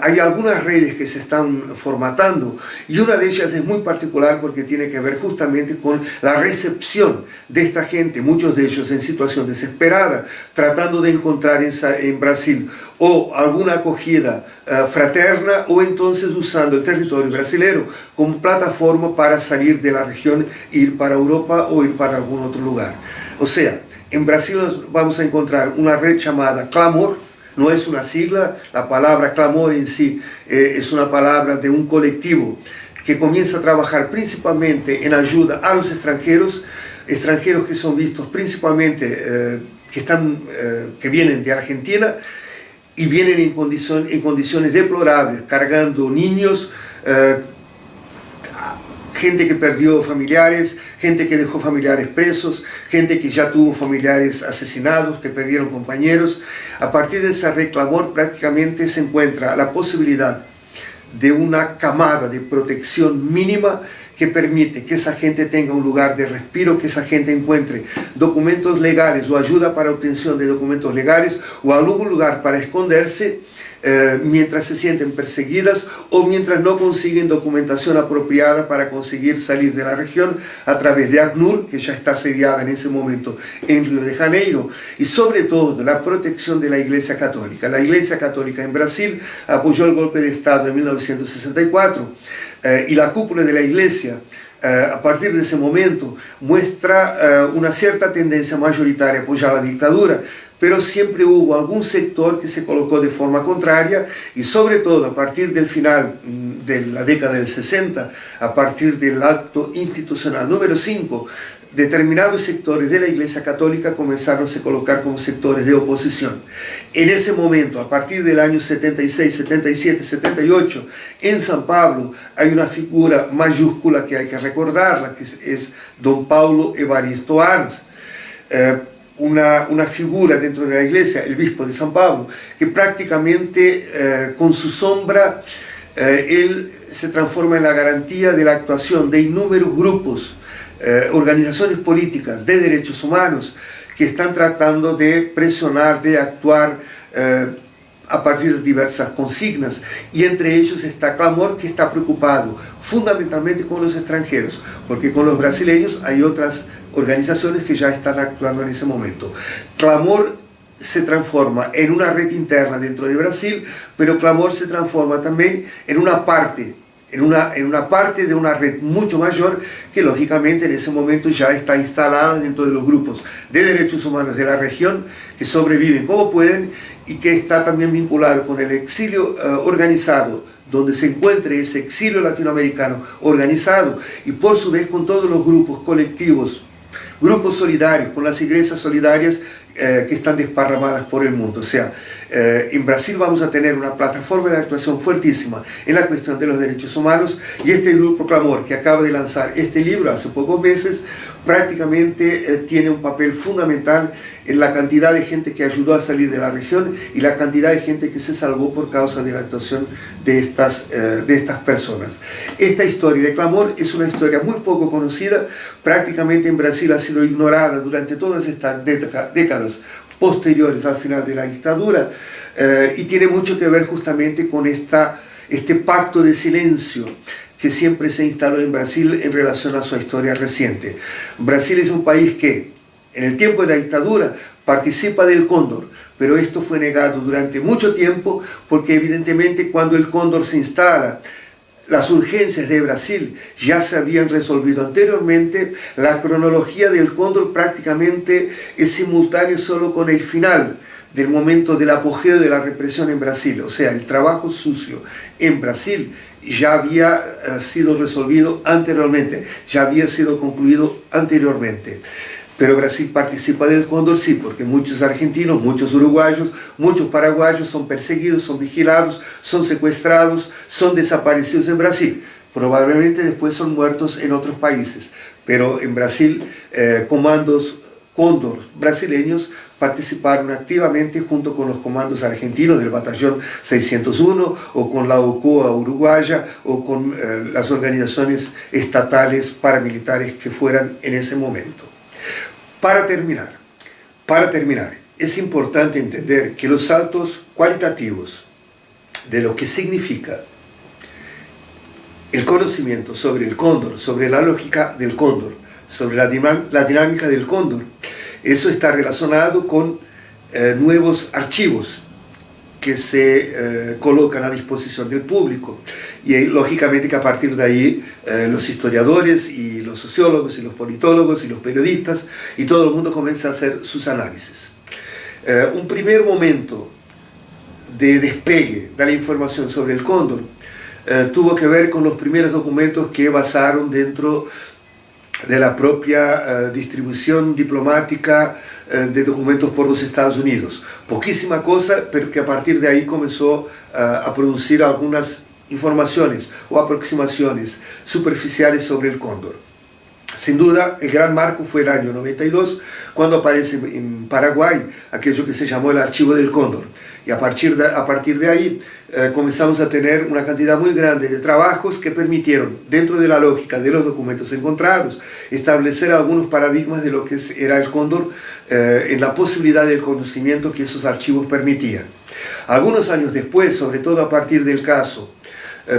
hay algunas redes que se están formatando, y una de ellas es muy particular porque tiene que ver justamente con la recepción de esta gente, muchos de ellos en situación desesperada, tratando de encontrar en Brasil o alguna acogida fraterna, o entonces usando el territorio brasilero como plataforma para salir de la región, ir para Europa o ir para algún otro lugar. O sea, en Brasil vamos a encontrar una red llamada Clamor. No es una sigla, la palabra clamor en sí es una palabra de un colectivo que comienza a trabajar principalmente en ayuda a los extranjeros que son vistos principalmente, que vienen de Argentina y vienen en condiciones deplorables, cargando niños, gente que perdió familiares, gente que dejó familiares presos, gente que ya tuvo familiares asesinados, que perdieron compañeros. A partir de esa red Clamor prácticamente se encuentra la posibilidad de una camada de protección mínima que permite que esa gente tenga un lugar de respiro, que esa gente encuentre documentos legales o ayuda para obtención de documentos legales o algún lugar para esconderse, mientras se sienten perseguidas o mientras no consiguen documentación apropiada para conseguir salir de la región a través de ACNUR, que ya está asediada en ese momento en Río de Janeiro, y sobre todo la protección de la Iglesia Católica. La Iglesia Católica en Brasil apoyó el golpe de Estado en 1964 y la cúpula de la Iglesia a partir de ese momento, muestra una cierta tendencia mayoritaria a apoyar la dictadura, pero siempre hubo algún sector que se colocó de forma contraria y sobre todo a partir del final de la década del 60, a partir del acto institucional número 5, determinados sectores de la Iglesia Católica comenzaron a se colocar como sectores de oposición. En ese momento, a partir del año 76, 77, 78, en San Pablo hay una figura mayúscula que hay que recordarla, que es don Paulo Evaristo Arns, una figura dentro de la Iglesia, el obispo de San Pablo, que prácticamente con su sombra él se transforma en la garantía de la actuación de innumerables grupos, organizaciones políticas de derechos humanos que están tratando de presionar, de actuar a partir de diversas consignas, y entre ellos está Clamor, que está preocupado fundamentalmente con los extranjeros, porque con los brasileños hay otras organizaciones que ya están actuando en ese momento. Clamor se transforma en una red interna dentro de Brasil, pero Clamor se transforma también en una parte de una red mucho mayor que lógicamente en ese momento ya está instalada dentro de los grupos de derechos humanos de la región, que sobreviven como pueden y que está también vinculado con el exilio organizado, donde se encuentre ese exilio latinoamericano organizado, y por su vez con todos los grupos colectivos, grupos solidarios, con las iglesias solidarias que están desparramadas por el mundo. O sea, en Brasil vamos a tener una plataforma de actuación fuertísima en la cuestión de los derechos humanos, y este grupo Clamor, que acaba de lanzar este libro hace pocos meses, prácticamente tiene un papel fundamental en la cantidad de gente que ayudó a salir de la región y la cantidad de gente que se salvó por causa de la actuación de estas personas. Esta historia de Clamor es una historia muy poco conocida, prácticamente en Brasil ha sido ignorada durante todas estas décadas posteriores al final de la dictadura, y tiene mucho que ver justamente con este pacto de silencio que siempre se instaló en Brasil en relación a su historia reciente. Brasil es un país que en el tiempo de la dictadura participa del Cóndor, pero esto fue negado durante mucho tiempo porque evidentemente cuando el Cóndor se instala, las urgencias de Brasil ya se habían resolvido anteriormente. La cronología del Cóndor prácticamente es simultánea solo con el final del momento del apogeo de la represión en Brasil. O sea, el trabajo sucio en Brasil ya había sido resolvido anteriormente, ya había sido concluido anteriormente. Pero Brasil participa del Cóndor, sí, porque muchos argentinos, muchos uruguayos, muchos paraguayos son perseguidos, son vigilados, son secuestrados, son desaparecidos en Brasil. Probablemente después son muertos en otros países. Pero en Brasil, comandos Cóndor brasileños participaron activamente junto con los comandos argentinos del batallón 601 o con la OCOA uruguaya o con las organizaciones estatales paramilitares que fueran en ese momento. Para terminar, es importante entender que los saltos cualitativos de lo que significa el conocimiento sobre el Cóndor, sobre la lógica del Cóndor, sobre la dinámica del Cóndor, eso está relacionado con nuevos archivos que se colocan a disposición del público, y lógicamente que a partir de ahí los historiadores y los sociólogos y los politólogos y los periodistas y todo el mundo comienza a hacer sus análisis. Un primer momento de despegue de la información sobre el Cóndor tuvo que ver con los primeros documentos que basaron dentro de la propia distribución diplomática de documentos por los Estados Unidos. Poquísima cosa, pero que a partir de ahí comenzó a producir algunas informaciones o aproximaciones superficiales sobre el Cóndor. Sin duda, el gran marco fue el año 92, cuando aparece en Paraguay aquello que se llamó el Archivo del Cóndor. Y a partir de ahí comenzamos a tener una cantidad muy grande de trabajos que permitieron, dentro de la lógica de los documentos encontrados, establecer algunos paradigmas de lo que era el Cóndor en la posibilidad del conocimiento que esos archivos permitían. Algunos años después, sobre todo a partir del caso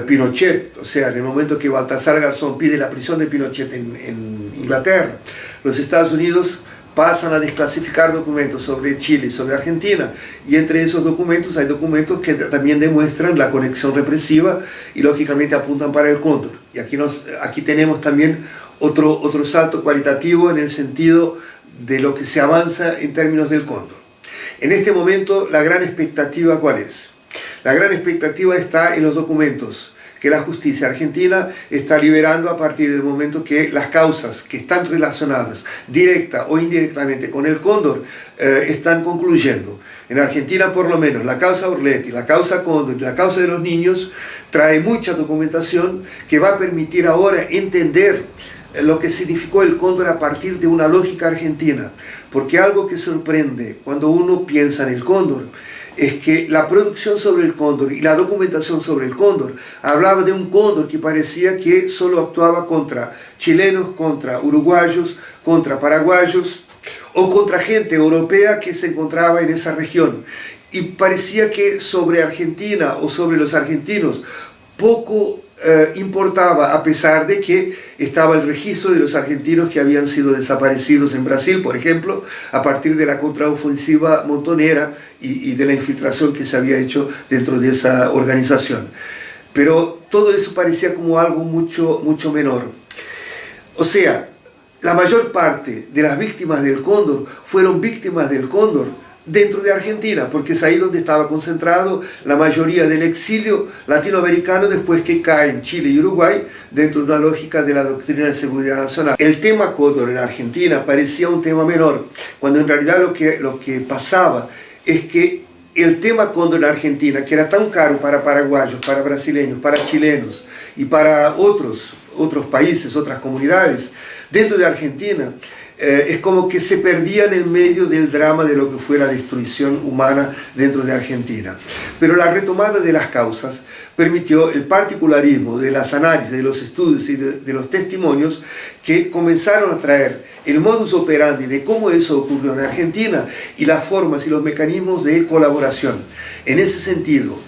Pinochet, o sea, en el momento que Baltasar Garzón pide la prisión de Pinochet en Inglaterra, los Estados Unidos pasan a desclasificar documentos sobre Chile y sobre Argentina, y entre esos documentos hay documentos que también demuestran la conexión represiva y lógicamente apuntan para el Cóndor. Y aquí tenemos también otro salto cualitativo en el sentido de lo que se avanza en términos del cóndor. En este momento, la gran expectativa, ¿cuál es? La gran expectativa está en los documentos que la justicia argentina está liberando a partir del momento que las causas que están relacionadas directa o indirectamente con el cóndor están concluyendo. En Argentina, por lo menos, la causa Orletti, la causa Cóndor y la causa de los niños trae mucha documentación que va a permitir ahora entender lo que significó el cóndor a partir de una lógica argentina. Porque algo que sorprende cuando uno piensa en el cóndor es que la producción sobre el cóndor y la documentación sobre el cóndor hablaba de un cóndor que parecía que solo actuaba contra chilenos, contra uruguayos, contra paraguayos o contra gente europea que se encontraba en esa región. Y parecía que sobre Argentina o sobre los argentinos poco importaba, a pesar de que estaba el registro de los argentinos que habían sido desaparecidos en Brasil, por ejemplo, a partir de la contraofensiva montonera y de la infiltración que se había hecho dentro de esa organización. Pero todo eso parecía como algo mucho menor. O sea, la mayor parte de las víctimas del cóndor fueron víctimas del cóndor dentro de Argentina, porque es ahí donde estaba concentrado la mayoría del exilio latinoamericano después que cae en Chile y Uruguay dentro de una lógica de la doctrina de seguridad nacional. El tema cóndor en Argentina parecía un tema menor, cuando en realidad lo que pasaba es que el tema cóndor en Argentina, que era tan caro para paraguayos, para brasileños, para chilenos y para otros países, otras comunidades, dentro de Argentina, es como que se perdía en el medio del drama de lo que fue la destrucción humana dentro de Argentina. Pero la retomada de las causas permitió el particularismo de las análisis, de los estudios y de los testimonios que comenzaron a traer el modus operandi de cómo eso ocurrió en Argentina y las formas y los mecanismos de colaboración. En ese sentido,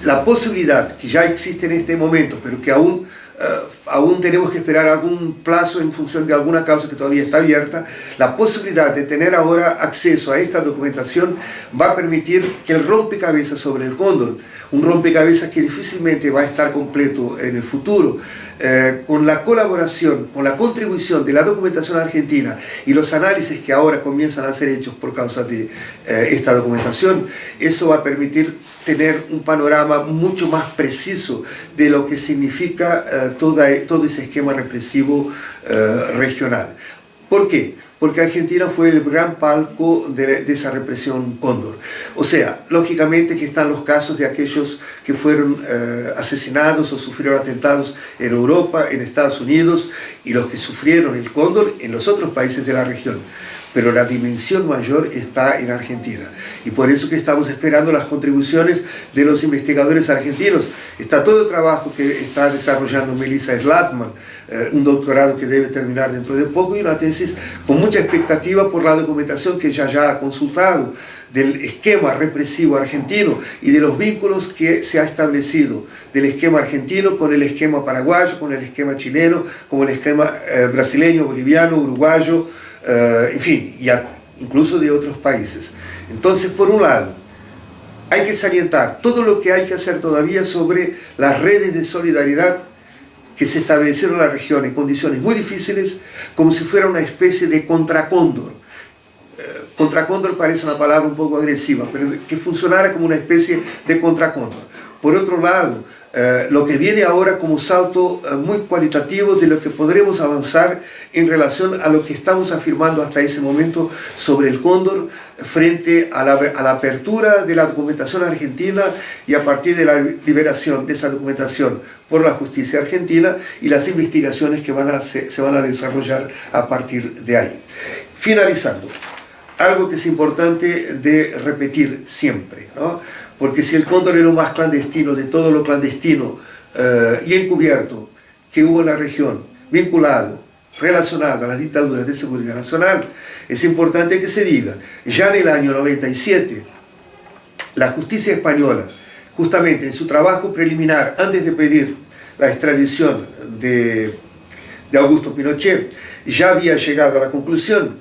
la posibilidad que ya existe en este momento, pero que aún tenemos que esperar algún plazo en función de alguna causa que todavía está abierta, la posibilidad de tener ahora acceso a esta documentación va a permitir que el rompecabezas sobre el cóndor, un rompecabezas que difícilmente va a estar completo en el futuro, con la colaboración, con la contribución de la documentación argentina y los análisis que ahora comienzan a ser hechos por causa de esta documentación, eso va a permitir tener un panorama mucho más preciso de lo que significa todo ese esquema represivo regional. ¿Por qué? Porque Argentina fue el gran palco de esa represión cóndor. O sea, lógicamente que están los casos de aquellos que fueron asesinados o sufrieron atentados en Europa, en Estados Unidos, y los que sufrieron el cóndor en los otros países de la región. Pero la dimensión mayor está en Argentina. Y por eso que estamos esperando las contribuciones de los investigadores argentinos. Está todo el trabajo que está desarrollando Melissa Slatman, un doctorado que debe terminar dentro de poco, y una tesis con mucha expectativa por la documentación que ella ya ha consultado del esquema represivo argentino y de los vínculos que se ha establecido del esquema argentino con el esquema paraguayo, con el esquema chileno, con el esquema brasileño, boliviano, uruguayo, en fin, incluso de otros países. Entonces, por un lado, hay que salientar todo lo que hay que hacer todavía sobre las redes de solidaridad que se establecieron en la región en condiciones muy difíciles, como si fuera una especie de contracóndor. Contracóndor parece una palabra un poco agresiva, pero que funcionara como una especie de contracóndor. Por otro lado, lo que viene ahora como salto muy cualitativo de lo que podremos avanzar en relación a lo que estamos afirmando hasta ese momento sobre el cóndor frente a la apertura de la documentación argentina y a partir de la liberación de esa documentación por la justicia argentina y las investigaciones que se van a desarrollar a partir de ahí. Finalizando, algo que es importante de repetir siempre, ¿no? Porque si el cóndor es lo más clandestino de todo lo clandestino y encubierto que hubo en la región, vinculado, relacionado a las dictaduras de seguridad nacional, es importante que se diga, ya en el año 97, la justicia española, justamente en su trabajo preliminar, antes de pedir la extradición de Augusto Pinochet, ya había llegado a la conclusión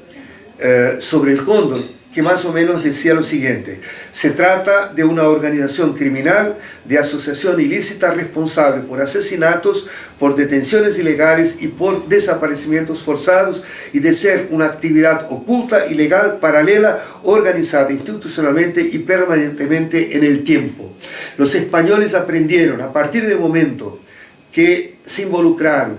sobre el cóndor que más o menos decía lo siguiente: se trata de una organización criminal de asociación ilícita responsable por asesinatos, por detenciones ilegales y por desaparecimientos forzados, y de ser una actividad oculta, ilegal, paralela, organizada institucionalmente y permanentemente en el tiempo. Los españoles aprendieron a partir del momento que se involucraron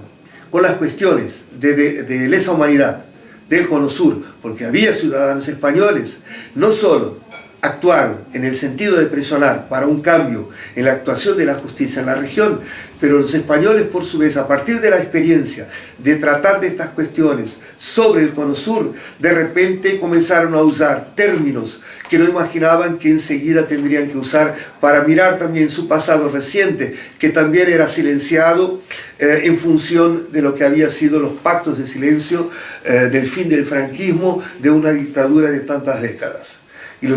con las cuestiones de lesa humanidad del Cono Sur, porque había ciudadanos españoles, no solo actuaron en el sentido de presionar para un cambio en la actuación de la justicia en la región, pero los españoles, por su vez, a partir de la experiencia de tratar de estas cuestiones sobre el Cono Sur, de repente comenzaron a usar términos que no imaginaban que enseguida tendrían que usar para mirar también su pasado reciente, que también era silenciado en función de lo que había sido los pactos de silencio del fin del franquismo, de una dictadura de tantas décadas. Y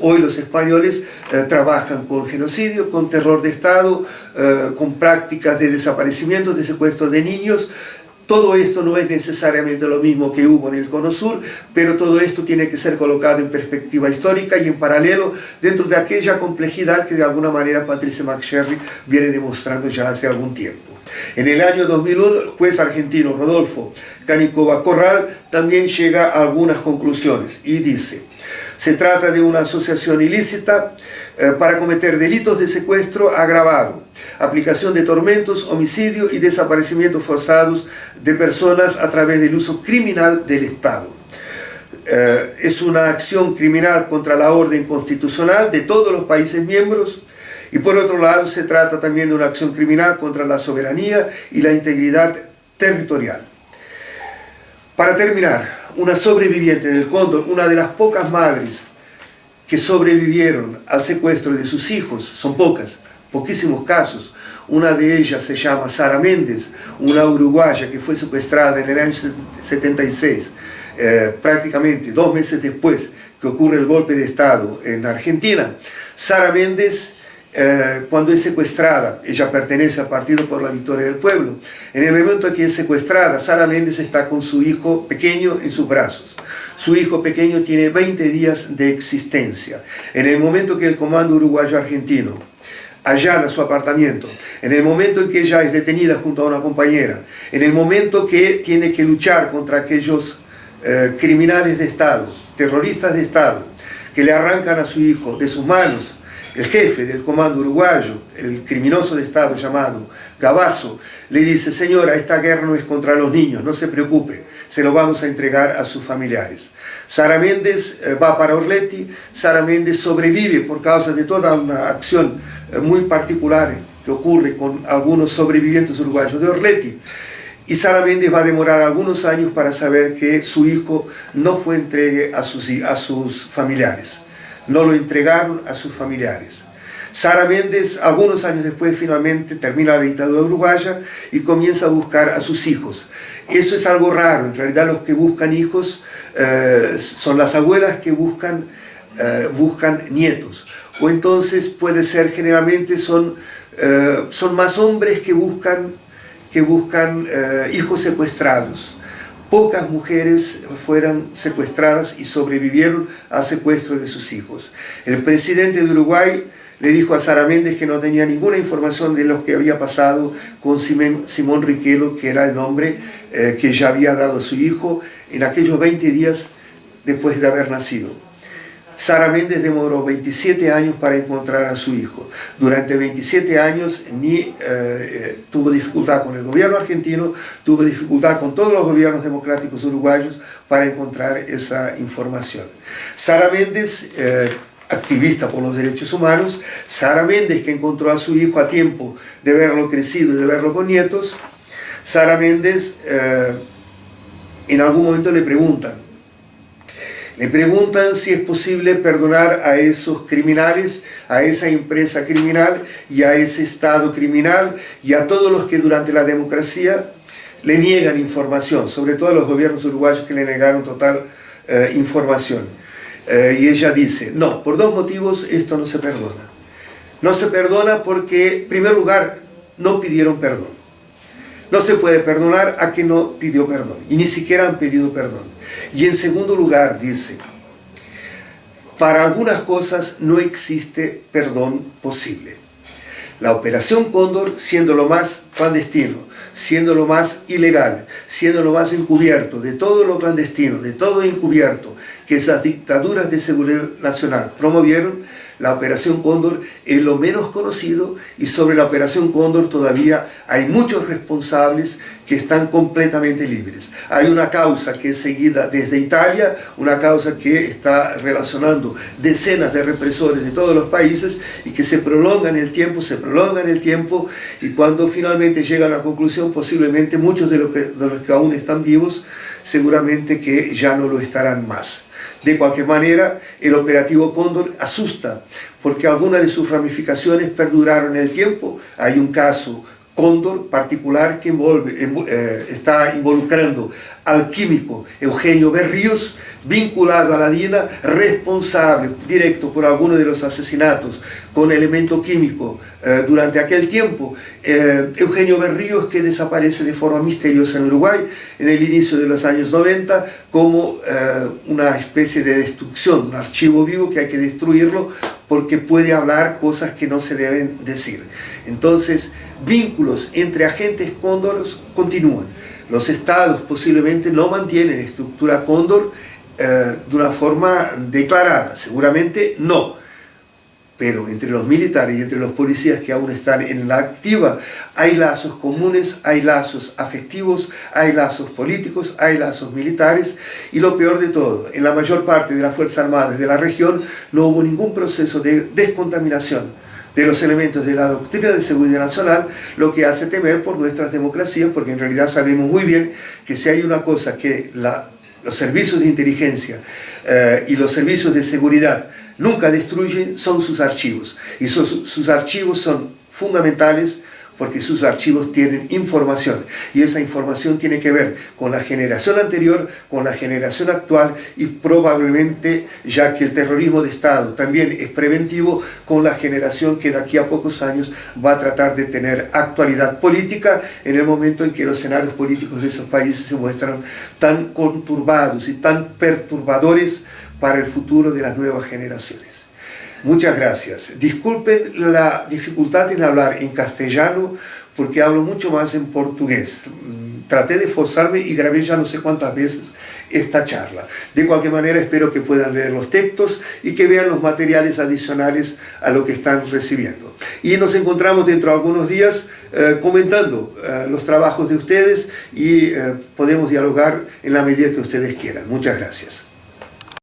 hoy los españoles trabajan con genocidio, con terror de Estado, con prácticas de desaparecimientos, de secuestro de niños. Todo esto no es necesariamente lo mismo que hubo en el Cono Sur, pero todo esto tiene que ser colocado en perspectiva histórica y en paralelo dentro de aquella complejidad que de alguna manera Patricia McSherry viene demostrando ya hace algún tiempo. En el año 2001, el juez argentino Rodolfo Canicova Corral también llega a algunas conclusiones y dice: se trata de una asociación ilícita para cometer delitos de secuestro agravado, aplicación de tormentos, homicidio y desaparecimientos forzados de personas a través del uso criminal del Estado. Es una acción criminal contra la orden constitucional de todos los países miembros, y por otro lado se trata también de una acción criminal contra la soberanía y la integridad territorial. Para terminar, una sobreviviente del Cóndor, una de las pocas madres que sobrevivieron al secuestro de sus hijos, son pocas, poquísimos casos. Una de ellas se llama Sara Méndez, una uruguaya que fue secuestrada en el año 76, prácticamente 2 meses después que ocurre el golpe de Estado en Argentina. Sara Méndez, cuando es secuestrada, ella pertenece al Partido por la Victoria del Pueblo. En el momento en que es secuestrada, Sara Méndez está con su hijo pequeño en sus brazos. Su hijo pequeño tiene 20 días de existencia. En el momento que el Comando Uruguayo Argentino allana su apartamento, en el momento en que ella es detenida junto a una compañera, en el momento que tiene que luchar contra aquellos criminales de Estado, terroristas de Estado, que le arrancan a su hijo de sus manos, el jefe del comando uruguayo, el criminoso de Estado llamado Gabazo, le dice: señora, esta guerra no es contra los niños, no se preocupe, se lo vamos a entregar a sus familiares. Sara Méndez va para Orleti. Sara Méndez sobrevive por causa de toda una acción muy particular que ocurre con algunos sobrevivientes uruguayos de Orleti. Y Sara Méndez va a demorar algunos años para saber que su hijo no fue entregado a sus familiares. No lo entregaron a sus familiares. Sara Méndez, algunos años después, finalmente termina la dictadura uruguaya y comienza a buscar a sus hijos. Eso es algo raro. En realidad los que buscan hijos son las abuelas que buscan nietos. O entonces puede ser, generalmente son más hombres que buscan hijos secuestrados. Pocas mujeres fueron secuestradas y sobrevivieron al secuestro de sus hijos. El presidente de Uruguay le dijo a Sara Méndez que no tenía ninguna información de lo que había pasado con Simón Riquelme, que era el nombre que ya había dado a su hijo en aquellos 20 días después de haber nacido. Sara Méndez demoró 27 años para encontrar a su hijo. Durante 27 años tuvo dificultad con el gobierno argentino, tuvo dificultad con todos los gobiernos democráticos uruguayos para encontrar esa información. Sara Méndez, activista por los derechos humanos, Sara Méndez, que encontró a su hijo a tiempo de verlo crecido y de verlo con nietos. Sara Méndez, en algún momento le preguntan si es posible perdonar a esos criminales, a esa empresa criminal y a ese Estado criminal y a todos los que durante la democracia le niegan información, sobre todo a los gobiernos uruguayos que le negaron total información. Y ella dice: no, por 2 motivos esto no se perdona. No se perdona porque, en primer lugar, no pidieron perdón. No se puede perdonar a quien no pidió perdón, y ni siquiera han pedido perdón. Y en segundo lugar, dice, para algunas cosas no existe perdón posible. La Operación Cóndor, siendo lo más clandestino, siendo lo más ilegal, siendo lo más encubierto, de todo lo clandestino, de todo encubierto que esas dictaduras de seguridad nacional promovieron, la Operación Cóndor es lo menos conocido, y sobre la Operación Cóndor todavía hay muchos responsables que están completamente libres. Hay una causa que es seguida desde Italia, una causa que está relacionando decenas de represores de todos los países y que se prolonga en el tiempo, y cuando finalmente llega a la conclusión, posiblemente muchos de los que aún están vivos, seguramente que ya no lo estarán más. De cualquier manera, el operativo Cóndor asusta, porque algunas de sus ramificaciones perduraron en el tiempo. Hay un caso Cóndor particular que está involucrando al químico Eugenio Berríos, vinculado a la DINA, responsable directo por algunos de los asesinatos con elemento químico durante aquel tiempo. Eugenio Berríos, que desaparece de forma misteriosa en Uruguay en el inicio de los años 90 como una especie de destrucción, un archivo vivo que hay que destruirlo porque puede hablar cosas que no se deben decir. Entonces, vínculos entre agentes cóndoros continúan. Los estados posiblemente no mantienen estructura cóndor de una forma declarada, seguramente no, pero entre los militares y entre los policías que aún están en la activa hay lazos comunes, hay lazos afectivos, hay lazos políticos, hay lazos militares, y lo peor de todo, en la mayor parte de las Fuerzas Armadas de la región no hubo ningún proceso de descontaminación de los elementos de la doctrina de seguridad nacional, lo que hace temer por nuestras democracias, porque en realidad sabemos muy bien que si hay una cosa que los servicios de inteligencia y los servicios de seguridad nunca destruyen, son sus archivos. Y sus archivos son fundamentales porque sus archivos tienen información, y esa información tiene que ver con la generación anterior, con la generación actual, y probablemente, ya que el terrorismo de Estado también es preventivo, con la generación que de aquí a pocos años va a tratar de tener actualidad política en el momento en que los escenarios políticos de esos países se muestran tan conturbados y tan perturbadores para el futuro de las nuevas generaciones. Muchas gracias. Disculpen la dificultad en hablar en castellano porque hablo mucho más en portugués. Traté de esforzarme y grabé ya no sé cuántas veces esta charla. De cualquier manera, espero que puedan leer los textos y que vean los materiales adicionales a lo que están recibiendo. Y nos encontramos dentro de algunos días comentando los trabajos de ustedes y podemos dialogar en la medida que ustedes quieran. Muchas gracias.